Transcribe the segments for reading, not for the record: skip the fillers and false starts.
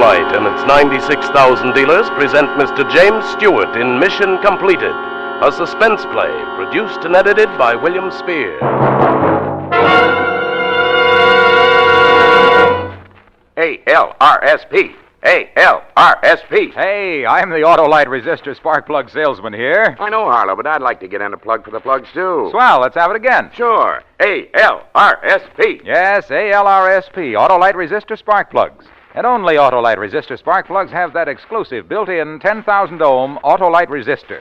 Auto-Lite and its 96,000 dealers present Mr. James Stewart in Mission Completed, a suspense play produced and edited by William Spear. A-L-R-S-P. A-L-R-S-P. Hey, I'm the Auto-Lite resistor spark plug salesman here. I know, Harlow, but I'd like to get in a plug for the plugs, too. Swell, let's have it again. Sure. A-L-R-S-P. Yes, A-L-R-S-P, Auto-Lite resistor spark plugs. And only Auto-Lite resistor spark plugs have that exclusive built-in 10,000 ohm Auto-Lite resistor.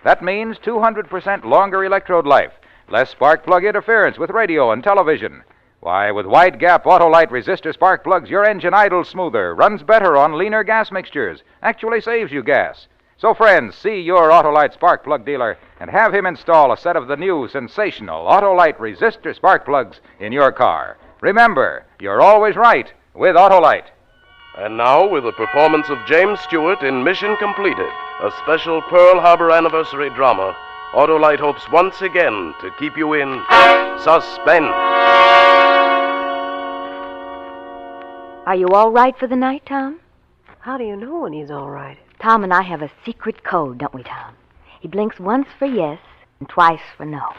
That means 200% longer electrode life, less spark plug interference with radio and television. Why, with wide gap Auto-Lite resistor spark plugs, your engine idles smoother, runs better on leaner gas mixtures, actually saves you gas. So, friends, see your Auto-Lite spark plug dealer and have him install a set of the new sensational Auto-Lite resistor spark plugs in your car. Remember, you're always right with Auto-Lite. And now, with the performance of James Stewart in Mission Completed, a special Pearl Harbor anniversary drama, Auto-Lite hopes once again to keep you in suspense. Are you all right for the night, Tom? How do you know when he's all right? Tom and I have a secret code, don't we, Tom? He blinks once for yes and twice for no.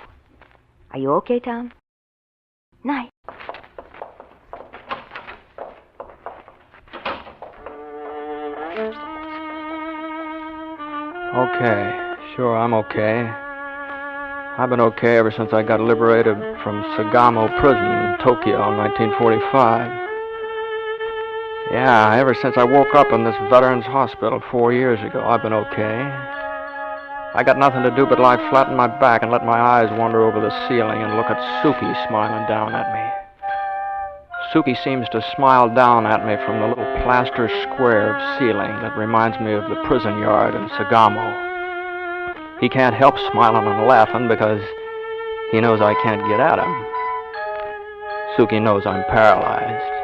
Are you okay, Tom? Night. Okay. Sure, I'm okay. I've been okay ever since I got liberated from Sagamo Prison in Tokyo in 1945. Yeah, ever since I woke up in this veterans hospital 4 years ago, I've been okay. I got nothing to do but lie flat on my back and let my eyes wander over the ceiling and look at Suki smiling down at me. Suki seems to smile down at me from the little plaster square of ceiling that reminds me of the prison yard in Sagamo. He can't help smiling and laughing because he knows I can't get at him. Suki knows I'm paralyzed.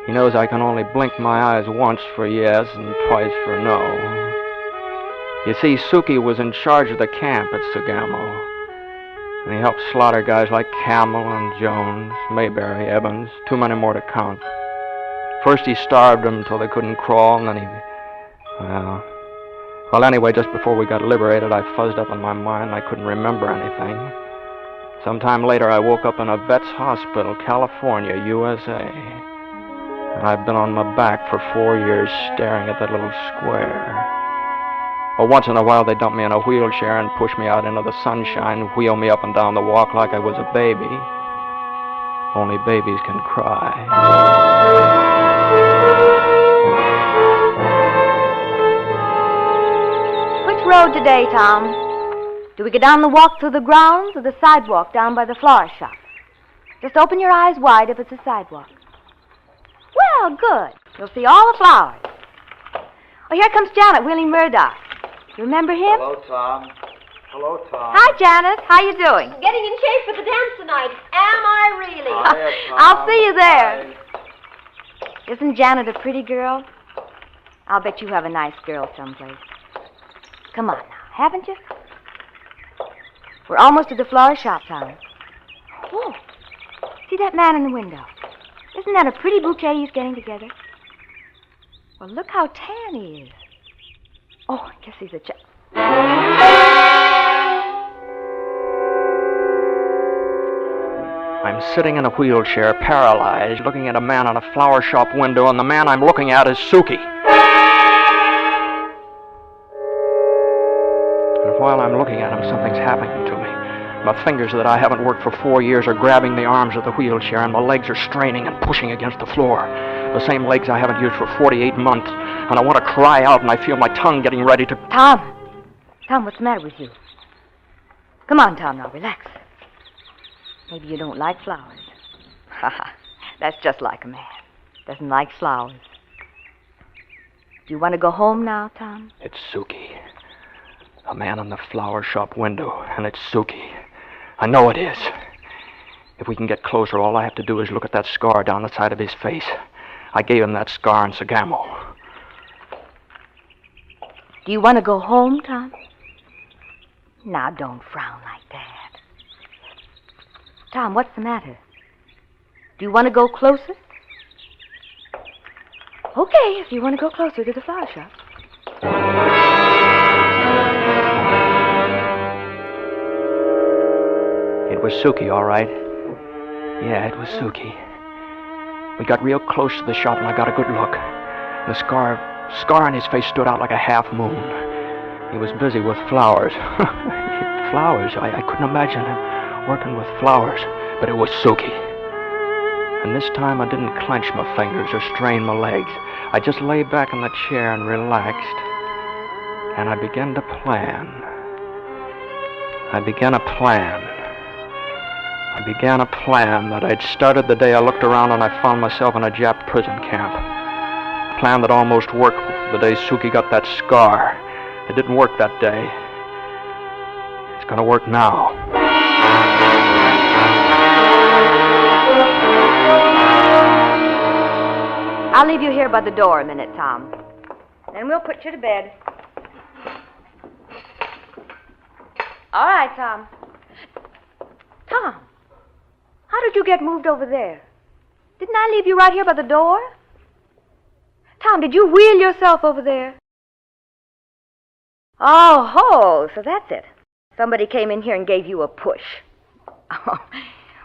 He knows I can only blink my eyes once for yes and twice for no. You see, Suki was in charge of the camp at Sagamo, and he helped slaughter guys like Camel and Jones, Mayberry, Evans, too many more to count. First he starved them until they couldn't crawl, and then Well, anyway, just before we got liberated, I fuzzed up in my mind and I couldn't remember anything. Sometime later, I woke up in a vet's hospital, California, USA. And I've been on my back for 4 years staring at that little square. Well, once in a while, they dump me in a wheelchair and push me out into the sunshine, wheel me up and down the walk like I was a baby. Only babies can cry. Which road today, Tom? Do we go down the walk through the grounds or the sidewalk down by the florist shop? Just open your eyes wide if it's a sidewalk. Well, good. You'll see all the flowers. Oh, here comes Janet wheeling Murdoch. You remember him? Hello, Tom. Hello, Tom. Hi, Janet. How you doing? Getting in shape for the dance tonight. Am I really? Hiya, Tom. I'll see you there. Hi. Isn't Janet a pretty girl? I'll bet you have a nice girl someplace. Come on now, haven't you? We're almost at the flower shop, Tom. Oh, see that man in the window? Isn't that a pretty bouquet he's getting together? Well, look how tan he is. Oh, I guess he's a I'm sitting in a wheelchair, paralyzed, looking at a man on a flower shop window, and the man I'm looking at is Suki. And while I'm looking at him, something's happening to me. My fingers that I haven't worked for 4 years are grabbing the arms of the wheelchair, and my legs are straining and pushing against the floor. The same legs I haven't used for 48 months. And I want to cry out, and I feel my tongue getting ready to... Tom! Tom, what's the matter with you? Come on, Tom, now, relax. Maybe you don't like flowers. Ha ha, that's just like a man. Doesn't like flowers. Do you want to go home now, Tom? It's Suki. A man in the flower shop window, and it's Suki. I know it is. If we can get closer, all I have to do is look at that scar down the side of his face. I gave him that scar in Sagamo. Do you want to go home, Tom? Now, don't frown like that. Tom, what's the matter? Do you want to go closer? Okay, if you want to go closer to the flower shop. It was Suki, all right. Yeah, it was Suki. We got real close to the shop, and I got a good look. The scar on his face stood out like a half moon. He was busy with flowers. Flowers? I couldn't imagine him working with flowers, but it was Suki. And this time I didn't clench my fingers or strain my legs. I just lay back in the chair and relaxed, and I began to plan. I began a plan that I'd started the day I looked around and I found myself in a Jap prison camp. A plan that almost worked the day Suki got that scar. It didn't work that day. It's gonna work now. I'll leave you here by the door a minute, Tom. Then we'll put you to bed. All right, Tom. Tom, how did you get moved over there? Didn't I leave you right here by the door? Tom, did you wheel yourself over there? Oh, so that's it. Somebody came in here and gave you a push.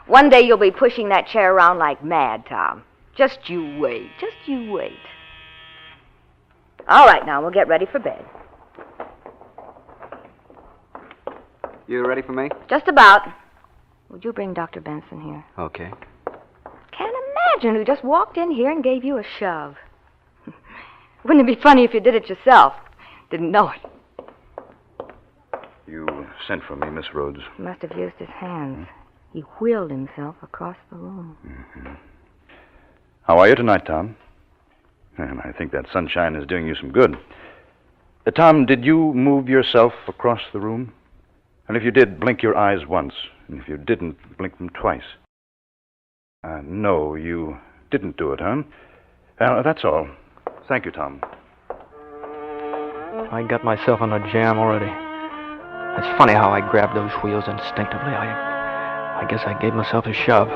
One day you'll be pushing that chair around like mad, Tom. Just you wait. All right, now, we'll get ready for bed. You ready for me? Just about. Would you bring Dr. Benson here? Okay. Can't imagine who just walked in here and gave you a shove. Wouldn't it be funny if you did it yourself? Didn't know it. You sent for me, Miss Rhodes. He must have used his hands. He wheeled himself across the room. Mm-hmm. How are you tonight, Tom? And I think that sunshine is doing you some good. Tom, did you move yourself across the room? And if you did, blink your eyes once. And if you didn't, blink them twice. No, you didn't do it, huh? That's all. Thank you, Tom. I got myself in a jam already. It's funny how I grabbed those wheels instinctively. I guess I gave myself a shove.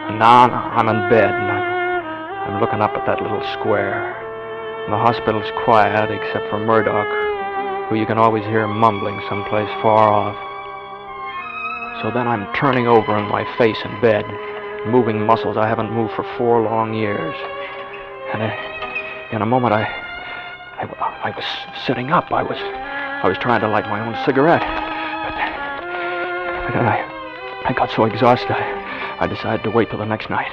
And now I'm in bed, and I'm looking up at that little square. And the hospital's quiet, except for Murdoch, who you can always hear mumbling someplace far off. So then I'm turning over on my face in bed, moving muscles I haven't moved for 4 long years. And in a moment, I was sitting up. I was trying to light my own cigarette. But then I got so exhausted, I decided to wait till the next night.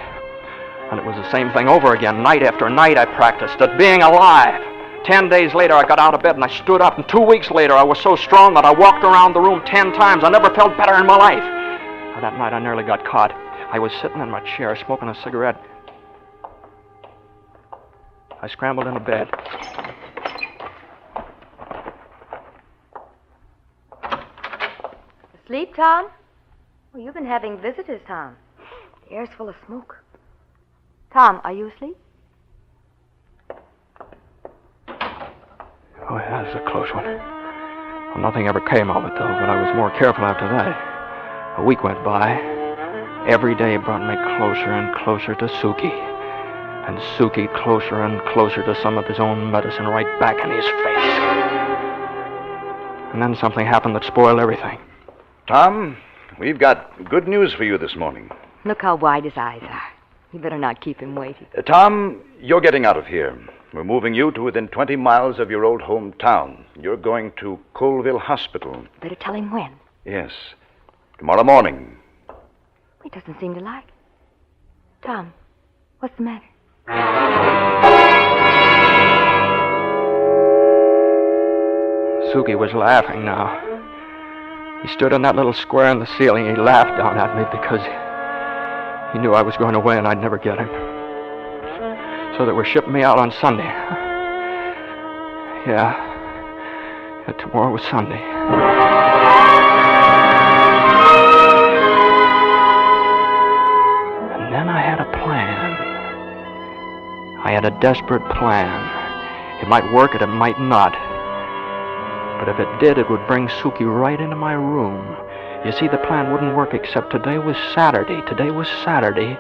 And it was the same thing over again. Night after night I practiced at being alive. 10 days later I got out of bed and I stood up. And 2 weeks later I was so strong that I walked around the room 10 times. I never felt better in my life. Now, that night I nearly got caught. I was sitting in my chair smoking a cigarette. I scrambled into bed. Asleep, Tom? Oh, you've been having visitors, Tom. The air's full of smoke. Tom, are you asleep? Oh, yeah, this is a close one. Well, nothing ever came of it, though, but I was more careful after that. A week went by. Every day brought me closer and closer to Suki. And Suki closer and closer to some of his own medicine right back in his face. And then something happened that spoiled everything. Tom, we've got good news for you this morning. Look how wide his eyes are. You better not keep him waiting. Tom, you're getting out of here. We're moving you to within 20 miles of your old hometown. You're going to Colville Hospital. Better tell him when. Yes. Tomorrow morning. He doesn't seem to like it. Tom, what's the matter? Suki was laughing now. He stood in that little square in the ceiling. He laughed down at me because he knew I was going away and I'd never get him. So they were shipping me out on Sunday. Yeah, tomorrow was Sunday. And then I had a plan. I had a desperate plan. It might work and it might not. But if it did, it would bring Suki right into my room. You see, the plan wouldn't work except today was Saturday. Today was Saturday.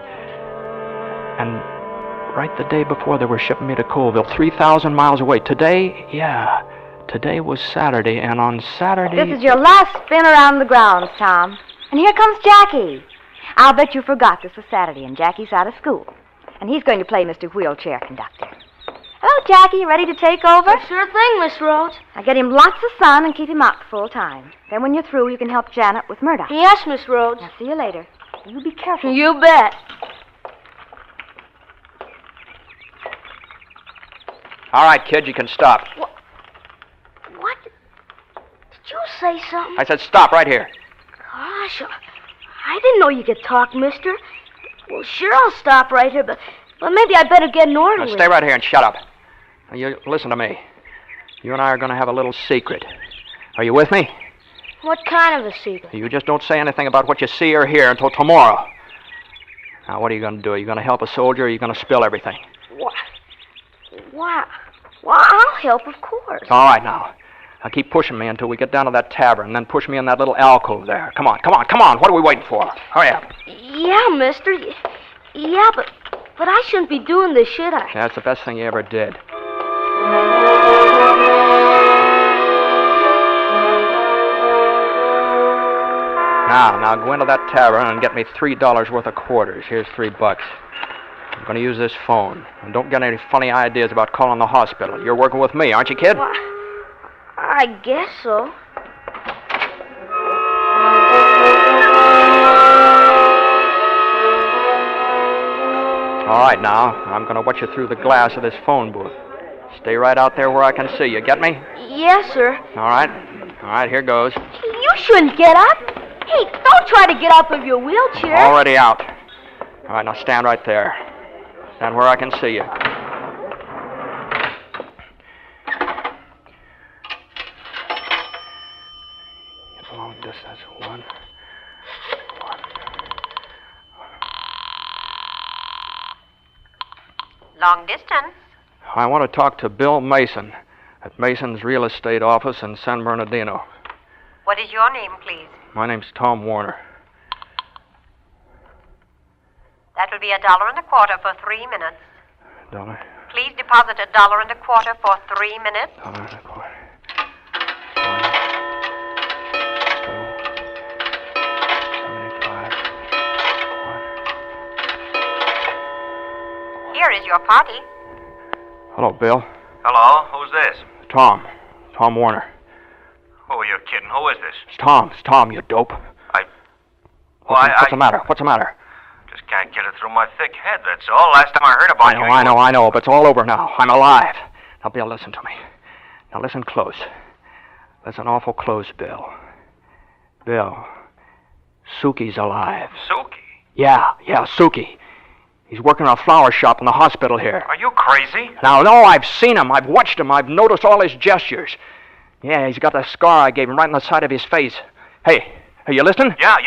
And Right the day before they were shipping me to Colville, 3,000 miles away. Today, yeah, today was Saturday, and on Saturday... This is your last spin around the grounds, Tom. And here comes Jackie. I'll bet you forgot this was Saturday and Jackie's out of school. And he's going to play Mr. Wheelchair Conductor. Hello, Jackie. Ready to take over? Sure thing, Miss Rhodes. Now get him lots of sun and keep him out full time. Then when you're through, you can help Janet with Murdoch. Yes, Miss Rhodes. Now see you later. You be careful. You bet. All right, kid, you can stop. What? Did you say something? I said stop right here. Gosh, I didn't know you could talk, mister. Well, sure, I'll stop right here, but maybe I better get an order. Now stay right here and shut up. Now, you listen to me. You and I are going to have a little secret. Are you with me? What kind of a secret? You just don't say anything about what you see or hear until tomorrow. Now, what are you going to do? Are you going to help a soldier, or are you going to spill everything? What? Why? Well, I'll help, of course. All right, now. Now, keep pushing me until we get down to that tavern, and then push me in that little alcove there. Come on, come on, come on. What are we waiting for? Hurry up. Yeah, mister. Yeah, but I shouldn't be doing this, should I? That's the best thing you ever did. Now, go into that tavern and get me $3 worth of quarters. Here's $3. I'm going to use this phone. And don't get any funny ideas about calling the hospital. You're working with me, aren't you, kid? Well, I guess so. All right, now, I'm going to watch you through the glass of this phone booth. Stay right out there where I can see you. Get me? Yes, sir. All right. All right, here goes. You shouldn't get up. Hey, don't try to get out of your wheelchair. Already out. All right, now stand right there. Stand where I can see you. Get long distance. One. Long distance. I want to talk to Bill Mason at Mason's real estate office in San Bernardino. What is your name, please? My name's Tom Warner. That will be $1.25 for 3 minutes. $1. Please deposit $1.25 for 3 minutes. $1.25. Here is your party. Hello, Bill. Hello, who's this? Tom Warner. Oh, you're kidding. Who is this? It's Tom, you dope. What's the matter? What's the matter? Just can't get it through my thick head, that's all. Last time I heard about you... I know, but it's all over now. I'm alive. Now, Bill, listen to me. Now, listen close. Listen awful close, Bill. Bill, Suki's alive. Suki? Yeah, Suki. He's working in a flower shop in the hospital here. Are you crazy? Now, no, I've seen him. I've watched him. I've noticed all his gestures. Yeah, he's got that scar I gave him right on the side of his face. Hey, are you listening? Yeah,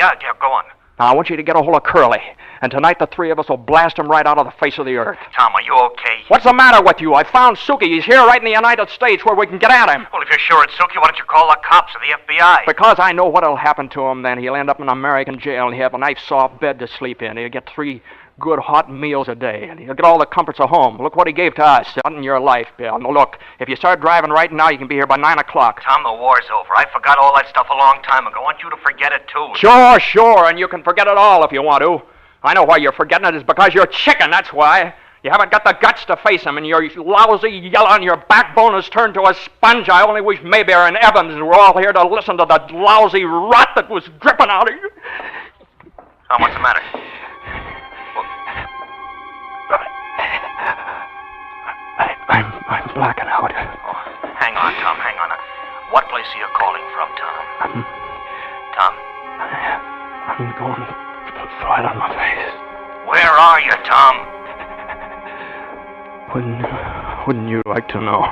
go on. Now, I want you to get a hold of Curly. And tonight the three of us will blast him right out of the face of the earth. Tom, are you okay? What's the matter with you? I found Suki. He's here right in the United States where we can get at him. Well, if you're sure it's Suki, why don't you call the cops or the FBI? Because I know what'll happen to him then. He'll end up in an American jail and he'll have a nice soft bed to sleep in. He'll get 3 good hot meals a day, and he'll get all the comforts of home. Look what he gave to us. Not in your life, Bill. Now, look, if you start driving right now, you can be here by 9 o'clock. Tom, the war's over. I forgot all that stuff a long time ago. I want you to forget it, too. Sure, and you can forget it all if you want to. I know why you're forgetting it. It's because you're chicken, that's why. You haven't got the guts to face him, and your lousy yellow and your backbone has turned to a sponge. I only wish Mayberry and Evans were all here to listen to the lousy rot that was dripping out of you. Tom, what's the matter? I'm blacking out. Oh, hang on, Tom, hang on. What place are you calling from, Tom? Tom? I'm going flat on my face. Where are you, Tom? Wouldn't you like to know?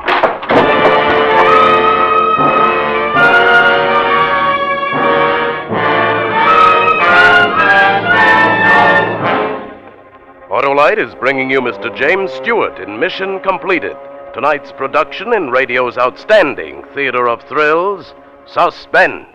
Auto-Lite is bringing you Mr. James Stewart in Mission Completed, tonight's production in radio's outstanding theater of thrills, Suspense.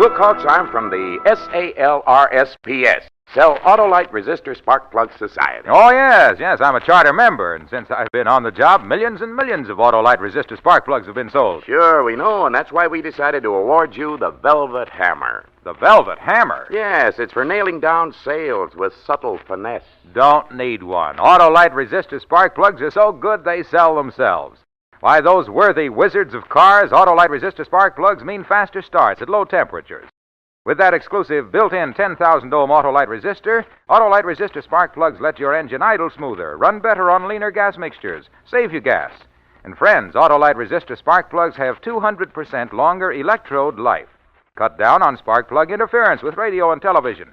We'll call time from the SALRSPS, Sell Auto-Lite Resistor Spark Plug Society. Oh, yes, I'm a charter member, and since I've been on the job, millions and millions of Auto-Lite resistor spark plugs have been sold. Sure, we know, and that's why we decided to award you the Velvet Hammer. The Velvet Hammer? Yes, it's for nailing down sales with subtle finesse. Don't need one. Auto-Lite resistor spark plugs are so good they sell themselves. Why, those worthy wizards of cars, Auto-Lite resistor spark plugs mean faster starts at low temperatures. With that exclusive built-in 10,000 ohm Auto-Lite resistor spark plugs let your engine idle smoother, run better on leaner gas mixtures, save you gas. And friends, Auto-Lite resistor spark plugs have 200% longer electrode life. Cut down on spark plug interference with radio and television.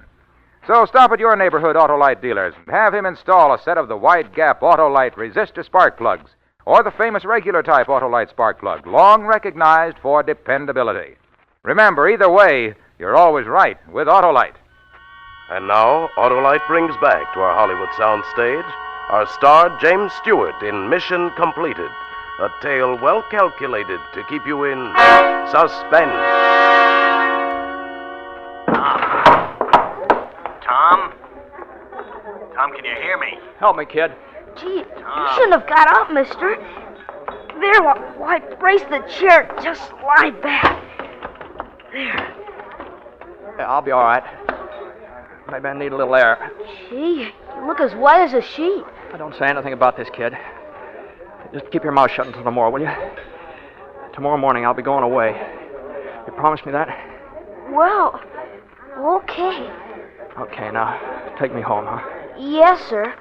So stop at your neighborhood Auto-Lite dealers and have him install a set of the wide-gap Auto-Lite resistor spark plugs, or the famous regular type Auto-Lite spark plug, long recognized for dependability. Remember, either way, you're always right with Auto-Lite. And now, Auto-Lite brings back to our Hollywood soundstage our star James Stewart in Mission Completed, a tale well calculated to keep you in suspense. Tom, can you hear me? Help me, kid. Gee, you shouldn't have got up, mister. There, why, brace the chair. Just lie back. There. Yeah, I'll be all right. Maybe I need a little air. Gee, you look as white as a sheet. Don't say anything about this, kid. Just keep your mouth shut until tomorrow, will you? Tomorrow morning I'll be going away. You promise me that? Well, okay. Okay, now, take me home, huh? Yes, sir.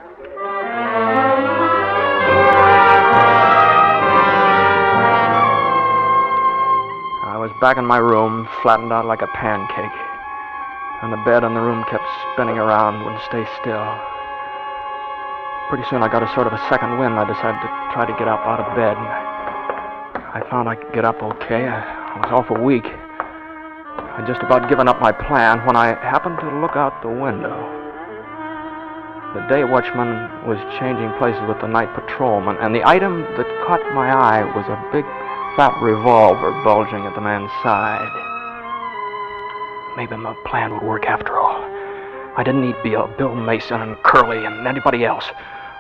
I was back in my room, flattened out like a pancake. And the bed in the room kept spinning around, wouldn't stay still. Pretty soon I got a sort of a second wind. I decided to try to get up out of bed. I found I could get up okay. I was awful weak. I'd just about given up my plan when I happened to look out the window. The day watchman was changing places with the night patrolman, and the item that caught my eye was a big, fat revolver bulging at the man's side. Maybe my plan would work after all. I didn't need Bill Mason and Curly and anybody else.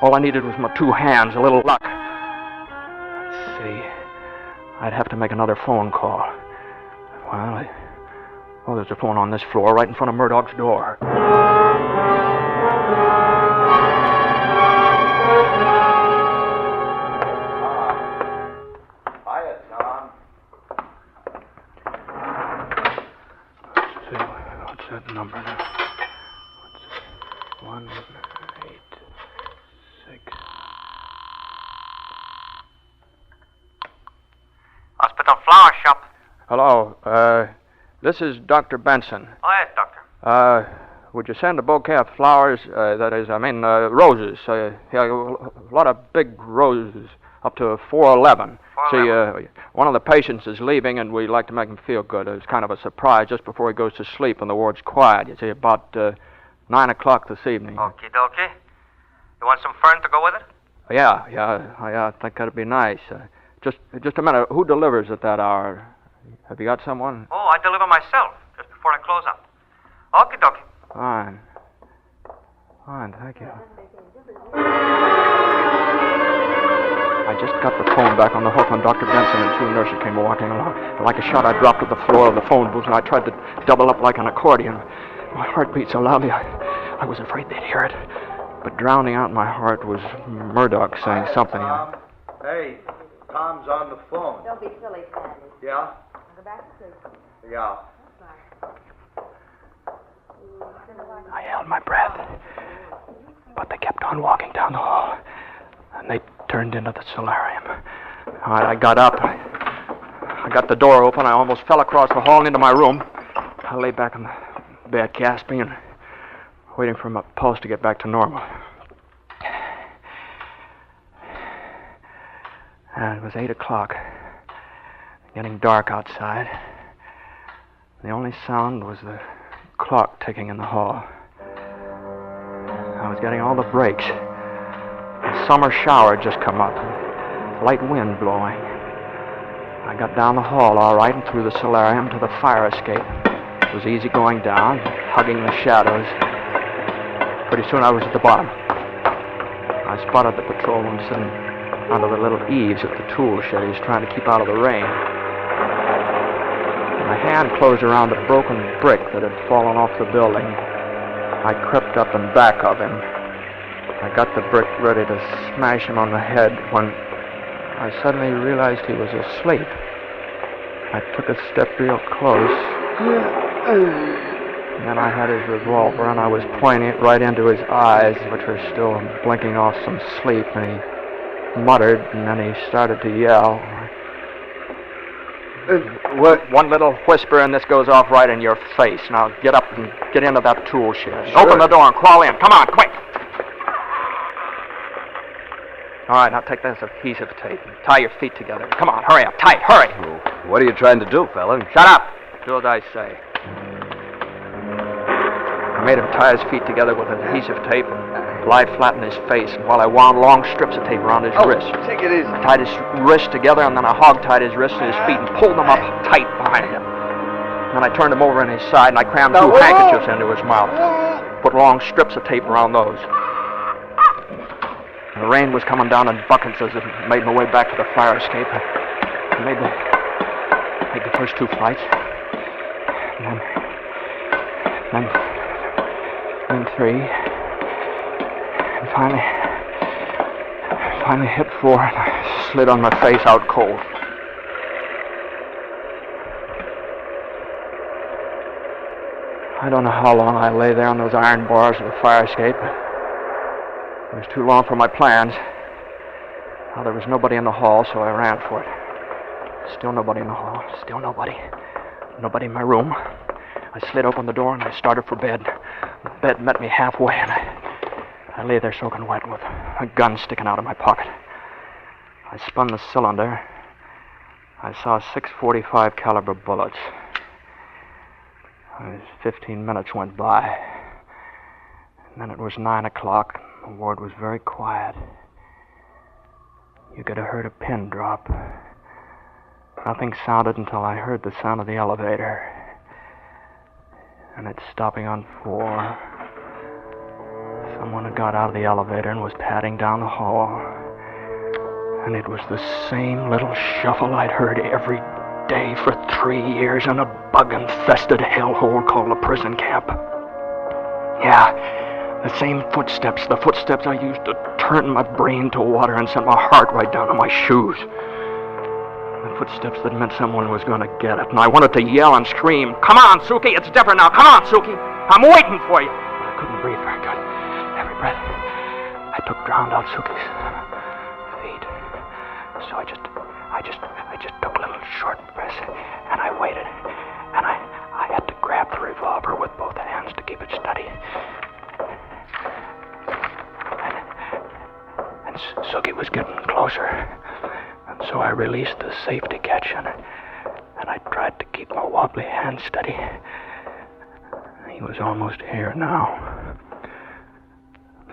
All I needed was my two hands, a little luck. Let's see. I'd have to make another phone call. Well, there's a phone on this floor right in front of Murdoch's door. Hiya, Tom. Let's see, what's that number now? 186. Hospital Flower Shop. Hello, this is Dr. Benson. Oh, yes, doctor. Would you send a bouquet of flowers, roses? Yeah, a lot of big roses, up to 411. 411. See, one of the patients is leaving, and we'd like to make him feel good. It's kind of a surprise just before he goes to sleep, and the ward's quiet. You see, about 9 o'clock this evening. Okie dokie. You want some fern to go with it? Yeah, I think that'd be nice. Just a minute. Who delivers at that hour? Have you got someone? Oh, I deliver myself just before I close up. Okie dokie. Fine, thank you. I just got the phone back on the hook when Dr. Benson and two nurses came walking along. Like a shot, I dropped to the floor of the phone booth, and I tried to double up like an accordion. My heart beat so loudly, I was afraid they'd hear it. But drowning out my heart was Murdoch saying something. Tom. Hey, Tom's on the phone. Don't be silly, Sandy. Yeah? I'll go back to sleep. Yeah. I held my breath, but they kept on walking down the hall, and they turned into the solarium. All right, I got up. I got the door open. I almost fell across the hall and into my room. I lay back in the bed, gasping and waiting for my pulse to get back to normal. And it was 8 o'clock, getting dark outside. The only sound was the clock ticking in the hall. I was getting all the breaks. A summer shower had just come up, and light wind blowing. I got down the hall all right and through the solarium to the fire escape. It was easy going down, hugging the shadows. Pretty soon I was at the bottom. I spotted the patrolman sitting under the little eaves at the tool shed. He was trying to keep out of the rain. My hand closed around a broken brick that had fallen off the building. I crept up in back of him. I got the brick ready to smash him on the head when I suddenly realized he was asleep. I took a step real close. And then I had his revolver, and I was pointing it right into his eyes, which were still blinking off some sleep, and he muttered, and then he started to yell. One little whisper, and this goes off right in your face. Now get up and get into that tool shed. Sure. Open the door and crawl in. Come on, quick! All right, now take this adhesive tape and tie your feet together. Come on, hurry up, tight, hurry! What are you trying to do, fella? Shut up! Do as I say. I made him tie his feet together with adhesive tape and lie flat in his face, and while I wound long strips of tape around his wrist. Take it easy. I tied his wrist together, and then I hog-tied his wrist and his feet and pulled them up tight behind him. Then I turned him over on his side, and I crammed two handkerchiefs into his mouth. Put long strips of tape around those. The rain was coming down in buckets as I made my way back to the fire escape. I made the first two flights. And then three. And finally hit 4, and I slid on my face out cold. I don't know how long I lay there on those iron bars of the fire escape. It was too long for my plans. Well, there was nobody in the hall, so I ran for it. Still nobody in the hall. Still nobody. Nobody in my room. I slid open the door and I started for bed. The bed met me halfway, and I lay there soaking wet with a gun sticking out of my pocket. I spun the cylinder. I saw 6.45 caliber bullets. 15 minutes went by. And then it was 9 o'clock. The ward was very quiet. You could have heard a pin drop. Nothing sounded until I heard the sound of the elevator. And it's stopping on 4. Someone had got out of the elevator and was padding down the hall. And it was the same little shuffle I'd heard every day for 3 years in a bug-infested hellhole called a prison camp. Yeah, the same footsteps, the footsteps I used to turn my brain to water and send my heart right down to my shoes. The footsteps that meant someone was going to get it. And I wanted to yell and scream, "Come on, Suki, it's different now. Come on, Suki. I'm waiting for you." But I couldn't breathe very good. Every breath I took drowned out Suki's feet. So I just took little short breaths, and I waited. And I had to grab the revolver with both hands to keep it steady. And Suki was getting closer. And so I released the safety catch, and I tried to keep my wobbly hand steady. He was almost here now.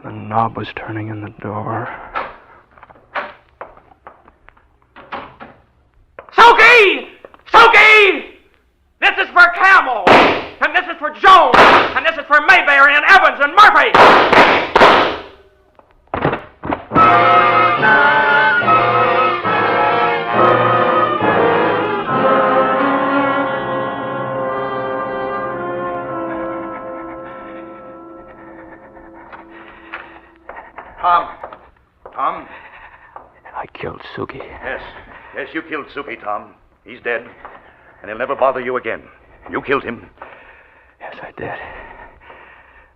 The knob was turning in the door. Suki! Suki! This is for Camel! And this is for Jones! And this is for Mayberry and Evans and Murphy! Tom? I killed Suki. Yes, you killed Suki, Tom. He's dead, and he'll never bother you again. You killed him. Yes, I did.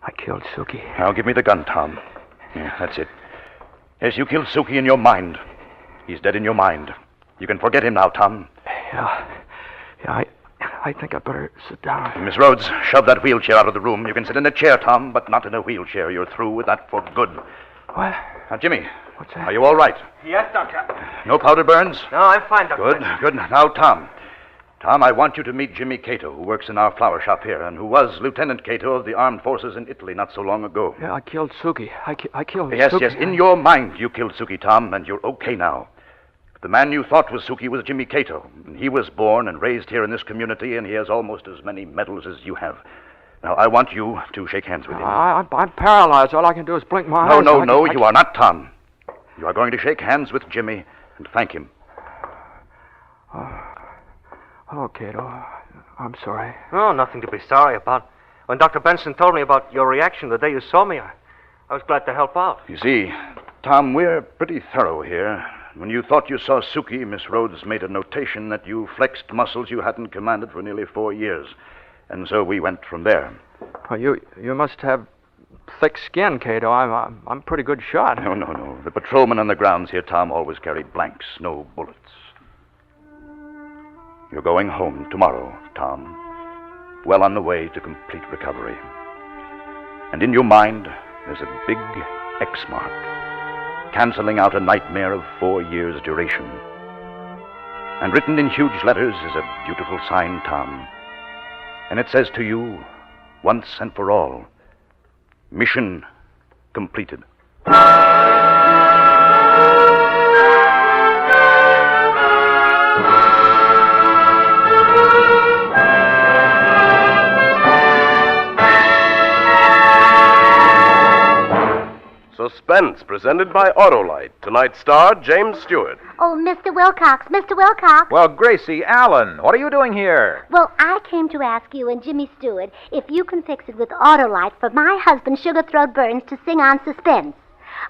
I killed Suki. Now, give me the gun, Tom. Yeah, that's it. Yes, you killed Suki in your mind. He's dead in your mind. You can forget him now, Tom. Yeah, I think I'd better sit down. Miss Rhodes, shove that wheelchair out of the room. You can sit in a chair, Tom, but not in a wheelchair. You're through with that for good. What? Now, Jimmy. What's that? Are you all right? Yes, Doctor. No powder burns? No, I'm fine, Doctor. Good. Now, Tom. Tom, I want you to meet Jimmy Cato, who works in our flower shop here, and who was Lieutenant Cato of the Armed Forces in Italy not so long ago. Yeah, I killed Suki. I killed Yes, Suki. Yes, in your mind you killed Suki, Tom, and you're okay now. The man you thought was Suki was Jimmy Cato. He was born and raised here in this community, and he has almost as many medals as you have. Now, I want you to shake hands with him. I'm paralyzed. All I can do is blink my eyes. No, you are not Tom. You are going to shake hands with Jimmy and thank him. Oh, Cato, I'm sorry. Oh, nothing to be sorry about. When Dr. Benson told me about your reaction the day you saw me, I was glad to help out. You see, Tom, we're pretty thorough here. When you thought you saw Suki, Miss Rhodes made a notation that you flexed muscles you hadn't commanded for nearly 4 years. And so we went from there. Oh, you must have thick skin, Cato. I'm a pretty good shot. No. The patrolmen on the grounds here, Tom, always carried blanks, no bullets. You're going home tomorrow, Tom. Well on the way to complete recovery. And in your mind, there's a big X mark, canceling out a nightmare of 4 years' duration. And written in huge letters is a beautiful sign, Tom. And it says to you, once and for all, mission completed. Suspense, presented by Auto-Lite. Tonight's star, James Stewart. Oh, Mr. Wilcox, Mr. Wilcox. Well, Gracie Allen, what are you doing here? Well, I came to ask you and Jimmy Stewart if you can fix it with Auto-Lite for my husband, Sugar Throat Burns, to sing on Suspense.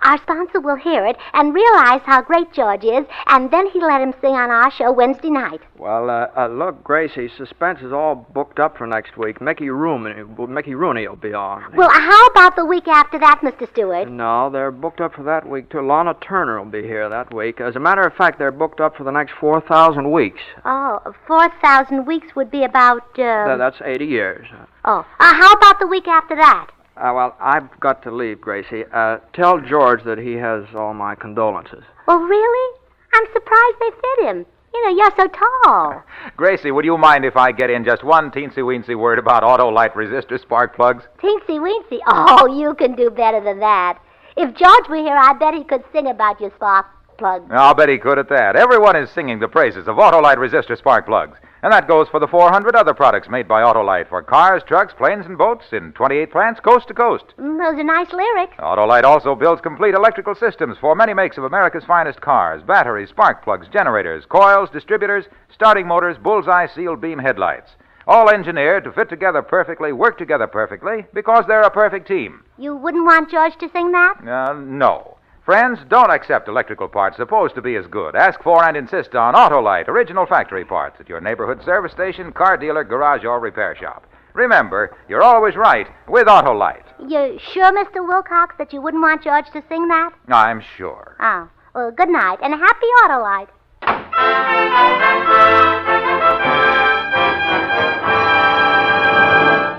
Our sponsor will hear it and realize how great George is, and then he'll let him sing on our show Wednesday night. Well, look, Gracie, Suspense is all booked up for next week. Mickey Rooney will be on. Well, how about the week after that, Mr. Stewart? No, they're booked up for that week, too. Lana Turner will be here that week. As a matter of fact, they're booked up for the next 4,000 weeks. Oh, 4,000 weeks would be about, That's 80 years. Oh, how about the week after that? Well, I've got to leave, Gracie. Tell George that he has all my condolences. Oh, really? I'm surprised they fit him. You know, you're so tall. Gracie, would you mind if I get in just one teensy-weensy word about Auto-Lite resistor spark plugs? Teensy-weensy? Oh, you can do better than that. If George were here, I bet he could sing about your spark plugs. I'll bet he could at that. Everyone is singing the praises of Auto-Lite resistor spark plugs. And that goes for the 400 other products made by Auto-Lite for cars, trucks, planes, and boats in 28 plants coast to coast. Those are nice lyrics. Auto-Lite also builds complete electrical systems for many makes of America's finest cars, batteries, spark plugs, generators, coils, distributors, starting motors, bullseye sealed beam headlights. All engineered to fit together perfectly, work together perfectly, because they're a perfect team. You wouldn't want George to sing that? No. Friends, don't accept electrical parts supposed to be as good. Ask for and insist on Auto-Lite original factory parts at your neighborhood service station, car dealer, garage, or repair shop. Remember, you're always right with Auto-Lite. You're sure, Mr. Wilcox, that you wouldn't want George to sing that? I'm sure. Oh, well, good night, and happy Auto-Lite.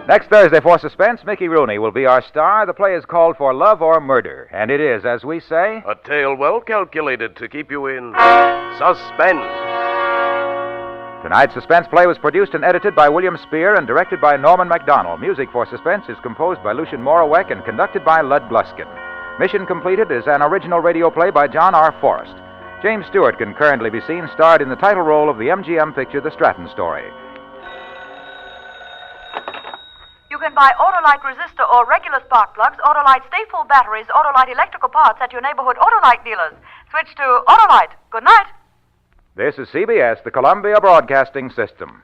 Next Thursday for Suspense, Mickey Rooney will be our star. The play is called For Love or Murder, and it is, as we say, a tale well calculated to keep you in suspense. Tonight's Suspense play was produced and edited by William Spear and directed by Norman MacDonald. Music for Suspense is composed by Lucien Morawek and conducted by Lud Gluskin. Mission Completed is an original radio play by John R. Forrest. James Stewart can currently be seen starred in the title role of the MGM picture The Stratton Story. You can buy Auto-Lite resistor or regular spark plugs, Auto-Lite stay-full batteries, Auto-Lite electrical parts at your neighborhood Auto-Lite dealers. Switch to Auto-Lite. Good night. This is CBS, the Columbia Broadcasting System.